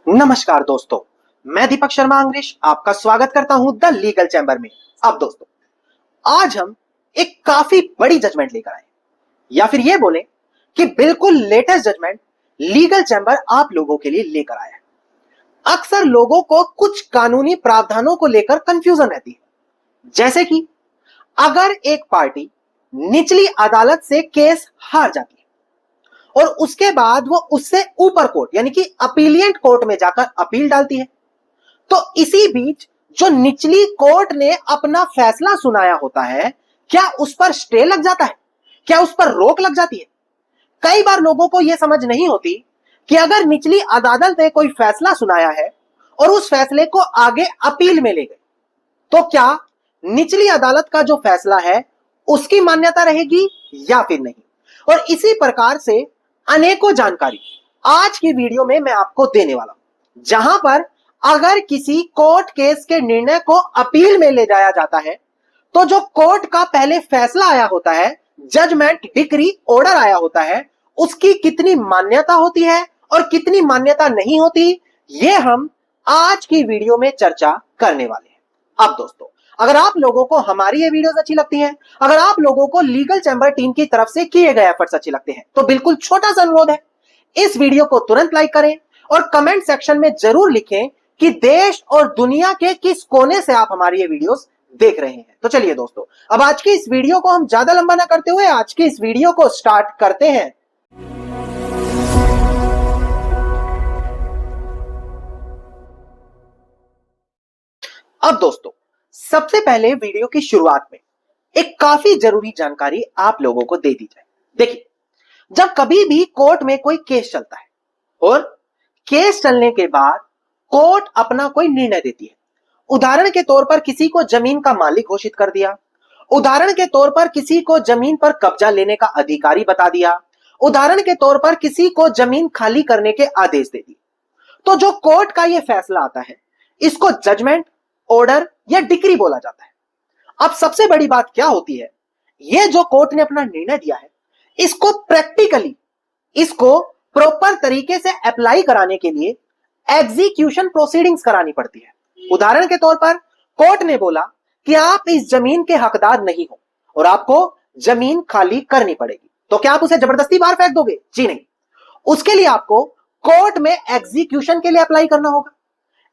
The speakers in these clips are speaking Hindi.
नमस्कार दोस्तों, मैं दीपक शर्मा अंग्रेश आपका स्वागत करता हूं द लीगल चैम्बर में। अब दोस्तों, आज हम एक काफी बड़ी जजमेंट लेकर आए, या फिर यह बोले कि बिल्कुल लेटेस्ट जजमेंट लीगल चैम्बर आप लोगों के लिए लेकर आया है। अक्सर लोगों को कुछ कानूनी प्रावधानों को लेकर कंफ्यूजन रहती है, जैसे कि अगर एक पार्टी निचली अदालत से केस हार जाती है और उसके बाद वो उससे ऊपर कोर्ट यानी कि अपीलिएंट कोर्ट में जाकर अपील डालती है, तो इसी बीच जो निचली कोर्ट ने अपना फैसला सुनाया होता है, क्या उस पर स्टे लग जाता है? क्या उस पर रोक लग जाती है? कई बार लोगों को यह समझ नहीं होती कि अगर निचली अदालत ने कोई फैसला सुनाया है और उस फैसले को आगे अपील में ले गए, तो क्या निचली अदालत का जो फैसला है उसकी मान्यता रहेगी या फिर नहीं। और इसी प्रकार से अनेकों जानकारी आज की वीडियो में मैं आपको देने वाला हूं, जहां पर अगर किसी कोर्ट केस के निर्णय को अपील में ले जाया जाता है, तो जो कोर्ट का पहले फैसला आया होता है, जजमेंट, डिक्री, ऑर्डर आया होता है, उसकी कितनी मान्यता होती है और कितनी मान्यता नहीं होती, ये हम आज की वीडियो में चर्चा करने वाले हैं। अब दोस्तों, अगर आप लोगों को हमारी ये वीडियोस अच्छी लगती हैं, अगर आप लोगों को लीगल चैम्बर टीम की तरफ से किए गए एफर्ट्स अच्छे लगते हैं, तो बिल्कुल छोटा सा अनुरोध है, इस वीडियो को तुरंत लाइक करें और कमेंट सेक्शन में जरूर लिखें कि देश और दुनिया के किस कोने से आप हमारी ये वीडियोस देख रहे हैं। तो चलिए दोस्तों, अब आज की इस वीडियो को हम ज्यादा लंबा ना करते हुए आज की इस वीडियो को स्टार्ट करते हैं। अब दोस्तों, सबसे पहले वीडियो की शुरुआत में एक काफी जरूरी जानकारी आप लोगों को दे दी जाए। देखिए, जब कभी भी कोर्ट में कोई केस चलता है और केस चलने के बाद कोर्ट अपना कोई निर्णय देती है, उदाहरण के तौर पर किसी को जमीन का मालिक घोषित कर दिया, उदाहरण के तौर पर किसी को जमीन पर कब्जा लेने का अधिकारी बता दिया, उदाहरण के तौर पर किसी को जमीन खाली करने के आदेश दे दिए, तो जो कोर्ट का यह फैसला आता है, इसको जजमेंट, ऑर्डर या डिक्री बोला जाता है। अब सबसे बड़ी बात क्या होती है, यह जो कोर्ट ने अपना निर्णय दिया है, इसको प्रैक्टिकली, इसको प्रॉपर तरीके से अप्लाई कराने के लिए एग्जीक्यूशन प्रोसीडिंग्स करानी पड़ती है। उदाहरण के तौर पर कोर्ट ने बोला कि आप इस जमीन के हकदार नहीं हो और आपको जमीन खाली करनी पड़ेगी, तो क्या आप उसे जबरदस्ती बाहर फेंक दोगे? जी नहीं। उसके लिए आपको कोर्ट में एग्जीक्यूशन के लिए अप्लाई करना होगा।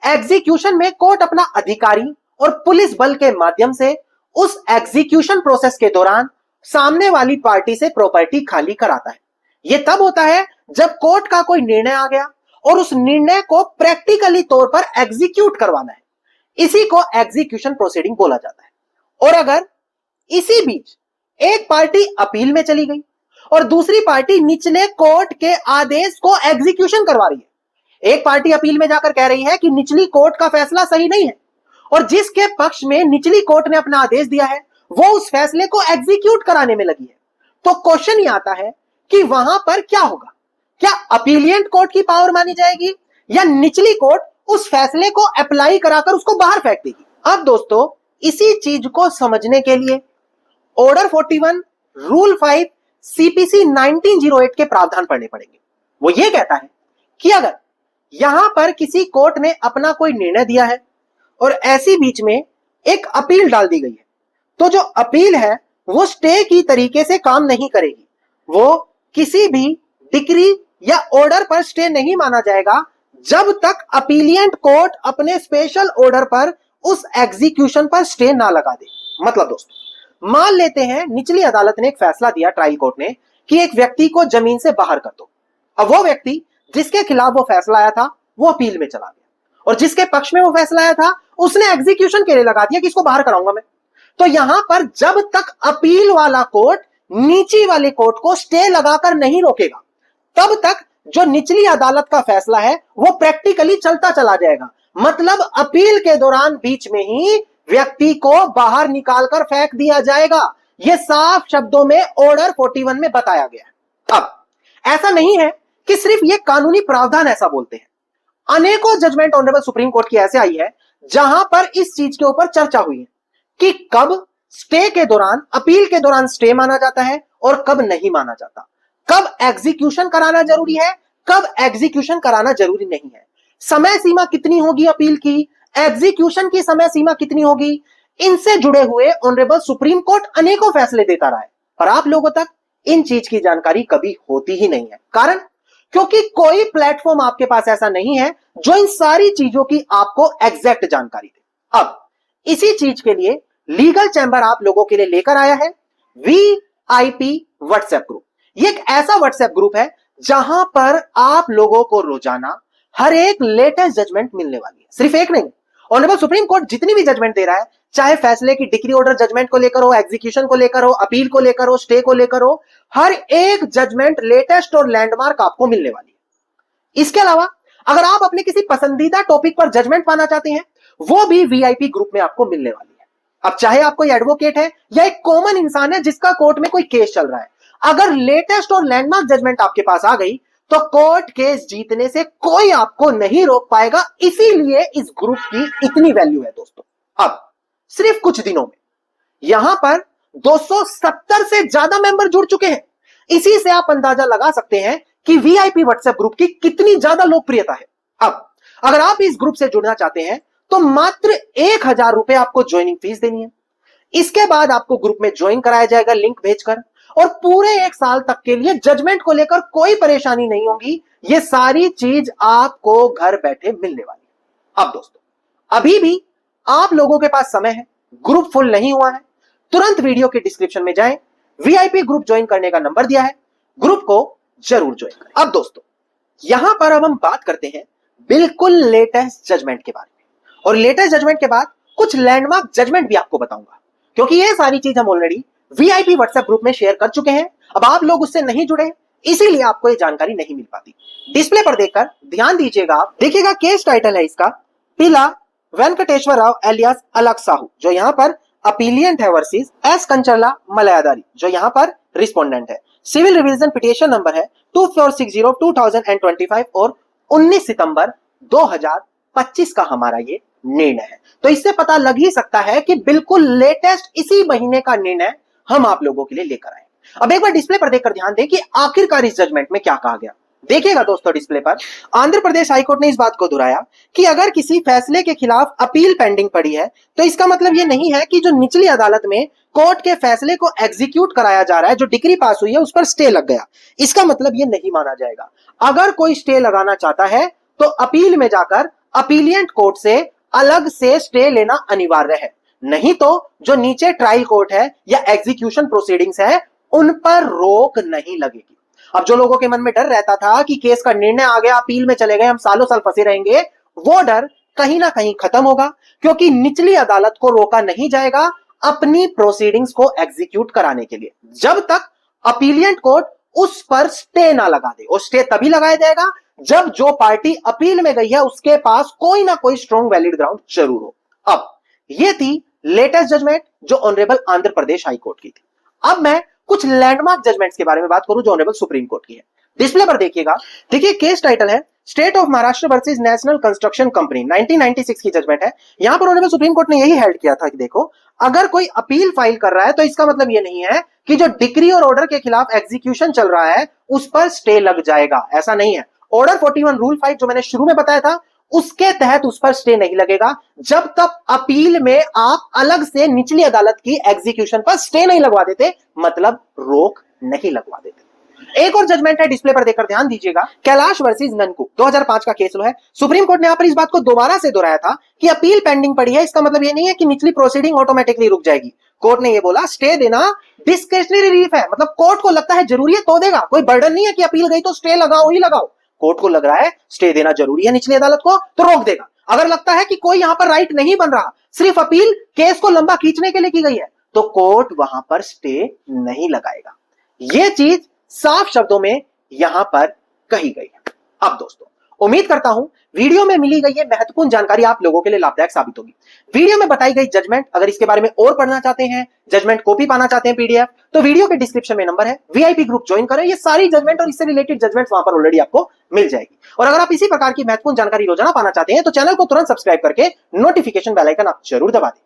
एग्जीक्यूशन में कोर्ट अपना अधिकारी और पुलिस बल के माध्यम से उस एग्जीक्यूशन प्रोसेस के दौरान सामने वाली पार्टी से प्रॉपर्टी खाली कराता है। यह तब होता है जब कोर्ट का कोई निर्णय आ गया और उस निर्णय को प्रैक्टिकली तौर पर एग्जीक्यूट करवाना है, इसी को एग्जीक्यूशन प्रोसीडिंग बोला जाता है। और अगर इसी बीच एक पार्टी अपील में चली गई और दूसरी पार्टी निचले कोर्ट के आदेश को एग्जीक्यूशन करवा रही है, एक पार्टी अपील में जाकर कह रही है कि निचली कोर्ट का फैसला सही नहीं है, और जिसके पक्ष में निचली कोर्ट ने अपना आदेश दिया है वो उस फैसले को एग्जीक्यूट कराने में लगी है, तो क्वेश्चन ये आता है कि वहां पर क्या होगा? क्या अपीलिएंट कोर्ट की पावर मानी जाएगी या निचली कोर्ट उस फैसले को अप्लाई कराकर उसको बाहर फेंक देगी? अब दोस्तों, इसी चीज को समझने के लिए ऑर्डर 41, रूल 5, सीपीसी 1908 के प्रावधान पढ़ने पड़ेंगे। वो ये कहता है कि अगर यहां पर किसी कोर्ट ने अपना कोई निर्णय दिया है और ऐसी बीच में एक अपील डाल दी गई है, तो जो अपील है वो स्टे की तरीके से काम नहीं करेगी। वो किसी भी डिक्री या ऑर्डर पर स्टे नहीं माना जाएगा जब तक अपीलिएंट कोर्ट अपने स्पेशल ऑर्डर पर उस एग्जीक्यूशन पर स्टे ना लगा दे। मतलब दोस्तों, मान लेते हैं निचली अदालत ने एक फैसला दिया, ट्रायल कोर्ट ने, कि एक व्यक्ति को जमीन से बाहर कर दो। अब वो व्यक्ति जिसके खिलाफ वो फैसला आया था वो अपील में चला गया और जिसके पक्ष में वो फैसला आया था उसने एग्जीक्यूशन के लिए लगा दिया कि इसको बाहर कराऊंगा मैं। तो यहां पर जब तक अपील वाला कोर्ट नीची वाले कोर्ट को स्टे लगाकर नहीं रोकेगा, तब तक जो निचली अदालत का फैसला है वो प्रैक्टिकली चलता चला जाएगा। मतलब अपील के दौरान बीच में ही व्यक्ति को बाहर निकालकर फेंक दिया जाएगा। यह साफ शब्दों में ऑर्डर 41 में बताया गया है। अब ऐसा नहीं है कि सिर्फ ये कानूनी प्रावधान ऐसा बोलते हैं, अनेकों जजमेंट ऑनरेबल सुप्रीम कोर्ट की ऐसे आई है जहां पर इस चीज के ऊपर चर्चा हुई है कि कब स्टे के दौरान, अपील के दौरान स्टे माना जाता है और कब नहीं माना जाता, कब एग्जीक्यूशन कराना जरूरी है, कब एग्जीक्यूशन कराना जरूरी नहीं है। समय सीमा कितनी होगी अपील की, एग्जीक्यूशन की समय सीमा कितनी होगी, इनसे जुड़े हुए ऑनरेबल सुप्रीम कोर्ट अनेकों फैसले देता रहा है, पर आप लोगों तक इन चीज की जानकारी कभी होती ही नहीं है। कारण, क्योंकि कोई प्लेटफॉर्म आपके पास ऐसा नहीं है जो इन सारी चीजों की आपको एग्जैक्ट जानकारी दे। अब इसी चीज के लिए लीगल चैंबर आप लोगों के लिए लेकर आया है वीआईपी व्हाट्सएप ग्रुप। ये एक ऐसा व्हाट्सएप ग्रुप है जहां पर आप लोगों को रोजाना हर एक लेटेस्ट जजमेंट मिलने वाली है। सिर्फ एक नहीं, ऑनरेबल सुप्रीम कोर्ट जितनी भी जजमेंट दे रहा है, चाहे फैसले की डिक्री ऑर्डर जजमेंट को लेकर हो, एग्जीक्यूशन को लेकर हो, अपील को लेकर हो, स्टे को लेकर हो, हर एक जजमेंट लेटेस्ट और लैंडमार्क आपको मिलने वाली है। इसके अलावा अगर आप अपने किसी पसंदीदा टॉपिक पर जजमेंट पाना चाहते हैं, वो भी वीआईपी ग्रुप में आपको मिलने वाली है। अब चाहे आप कोई एडवोकेट है या एक कॉमन इंसान है जिसका कोर्ट में कोई केस चल रहा है, अगर लेटेस्ट और लैंडमार्क जजमेंट आपके पास आ गई तो कोर्ट केस जीतने से कोई आपको नहीं रोक पाएगा। इसीलिए इस ग्रुप की इतनी वैल्यू है दोस्तों। अब सिर्फ कुछ दिनों में यहां पर 270 से ज्यादा मेंबर जुड़ चुके हैं। इसी से आप अंदाजा लगा सकते हैं कि वीआईपी व्हाट्सएप ग्रुप की कितनी ज्यादा लोकप्रियता है। अब अगर आप इस ग्रुप से जुड़ना चाहते हैं तो मात्र 1000 रुपए आपको ज्वाइनिंग फीस देनी है। इसके बाद आपको ग्रुप में ज्वाइन कराया जाएगा लिंक भेजकर, और पूरे 1 साल तक के लिए जजमेंट को लेकर कोई परेशानी नहीं होगी। ये सारी चीज आपको घर बैठे मिलने वाली है। अब दोस्तों, अभी भी आप लोगों के पास समय है, ग्रुप फुल नहीं हुआ है, तुरंत वीडियो के डिस्क्रिप्शन में जाएं, वीआईपी ग्रुप ज्वाइन करने का नंबर दिया है, ग्रुप को जरूर ज्वाइन करें। अब दोस्तों, यहां पर अब हम बात करते हैं बिल्कुल लेटेस्ट जजमेंट के बारे में, और लेटेस्ट जजमेंट के बाद कुछ लैंडमार्क जजमेंट भी आपको बताऊंगा, क्योंकि ये सारी चीज हम ऑलरेडी वीआईपी व्हाट्सएप ग्रुप में शेयर कर चुके हैं। अब आप लोग उससे नहीं जुड़े, इसीलिए आपको ये जानकारी नहीं मिल पाती। डिस्प्ले पर देखकर ध्यान दीजिएगा, आप देखिएगा केस टाइटल है इसका पिला वेंकटेश्वर राव एलियास अलग साहू, जो यहां पर अपीलियंट है, वर्सेस एस कंचरला मलयादारी, जो यहां पर रिस्पोंडेंट है। सिविल रिवीजन पिटिशन नंबर है 2460/2025 और 19 सितंबर 2025 का हमारा ये निर्णय है। तो इससे पता लग ही सकता है कि बिल्कुल लेटेस्ट इसी महीने का निर्णय हम आप लोगों के लिए लेकर आए। अब एक बार डिस्प्ले पर देखकर ध्यान दें कि आखिरकार इस जजमेंट में क्या कहा गया। देखिएगा दोस्तों, डिस्प्ले पर आंध्र प्रदेश हाईकोर्ट ने इस बात को दोहराया कि अगर किसी फैसले के खिलाफ अपील पेंडिंग पड़ी है तो इसका मतलब यह नहीं है कि जो निचली अदालत में कोर्ट के फैसले को एग्जीक्यूट कराया जा रहा है, जो डिक्री पास हुई है उस पर स्टे लग गया। इसका मतलब यह नहीं माना जाएगा। अगर कोई स्टे लगाना चाहता है तो अपील में जाकर अपीलियंट कोर्ट से अलग से स्टे लेना अनिवार्य है, नहीं तो जो नीचे ट्रायल कोर्ट है या एग्जीक्यूशन प्रोसीडिंग्स है उन पर रोक नहीं लगेगी। अब जो लोगों के मन में डर रहता था कि केस का निर्णय आ गया, अपील में चले गए, हम सालों साल फंसे रहेंगे, वो डर कहीं ना कहीं खत्म होगा, क्योंकि निचली अदालत को रोका नहीं जाएगा अपनी प्रोसीडिंग्स को एग्जीक्यूट कराने के लिए, जब तक अपीलियंट कोर्ट उस पर स्टे ना लगा दे। और स्टे तभी लगाया जाएगा जब जो पार्टी अपील में गई है उसके पास कोई ना कोई स्ट्रॉन्ग वैलिड ग्राउंड जरूर हो। अब ये थी लेटेस्ट जजमेंट जो honourable Andhra Pradesh high court की थी। अब मैं कुछ लैंडमार्क जजमेंट्स के बारे में बात करूं जो ऑनरेबल सुप्रीम कोर्ट की है। डिस्प्ले पर देखिएगा, देखिए केस टाइटल है state of Maharashtra versus national construction company, 1996 की जजमेंट है। यहां पर ऑनरेबल सुप्रीम कोर्ट ने यही हेल्ड किया था कि देखो, अगर कोई अपील फाइल कर रहा है तो इसका मतलब यह नहीं है कि जो डिक्री और ऑर्डर के खिलाफ एग्जीक्यूशन चल रहा है उस पर स्टे लग जाएगा, ऐसा नहीं है। ऑर्डर 41 रूल 5 जो मैंने शुरू में बताया था उसके तहत उस पर स्टे नहीं लगेगा जब तक अपील में आप अलग से निचली अदालत की एग्जीक्यूशन पर स्टे नहीं लगवा देते, मतलब रोक नहीं लगवा देते। एक और जजमेंट है, डिस्प्ले पर देखकर ध्यान दीजिएगा, कैलाश वर्सेस ननकू, 2005 का केस है। सुप्रीम कोर्ट ने यहां पर इस बात को दोबारा से दोहराया था कि अपील पेंडिंग पड़ी है, इसका मतलब यह नहीं है कि निचली प्रोसीडिंग ऑटोमेटिकली रुक जाएगी। कोर्ट ने यह बोला स्टे देना डिस्क्रिशनरी रिलीफ है, मतलब कोर्ट को लगता है जरूरी है तो देगा, कोई बर्डन नहीं है कि अपील गई तो स्टे लगाओ ही लगाओ। कोर्ट को लग रहा है स्टे देना जरूरी है निचली अदालत को तो रोक देगा। अगर लगता है कि कोई यहां पर राइट नहीं बन रहा, सिर्फ अपील केस को लंबा खींचने के लिए की गई है, तो कोर्ट वहां पर स्टे नहीं लगाएगा। यह चीज साफ शब्दों में यहां पर कही गई है। अब दोस्तों, उम्मीद करता हूं वीडियो में मिली गई ये महत्वपूर्ण जानकारी आप लोगों के लिए लाभदायक साबित होगी। वीडियो में बताई गई जजमेंट, अगर इसके बारे में और पढ़ना चाहते हैं, जजमेंट कॉपी पाना चाहते हैं पीडीएफ, तो वीडियो के डिस्क्रिप्शन में नंबर है, वीआईपी ग्रुप ज्वाइन करें। ये सारी जजमेंट और इससे रिलेटेड जजमेंट वहां पर ऑलरेडी आपको मिल जाएगी। और अगर आप इसी प्रकार की महत्वपूर्ण जानकारी रोजाना पाना चाहते हैं तो चैनल को तुरंत सब्सक्राइब करके नोटिफिकेशन बेल आइकन आप जरूर दबा दें।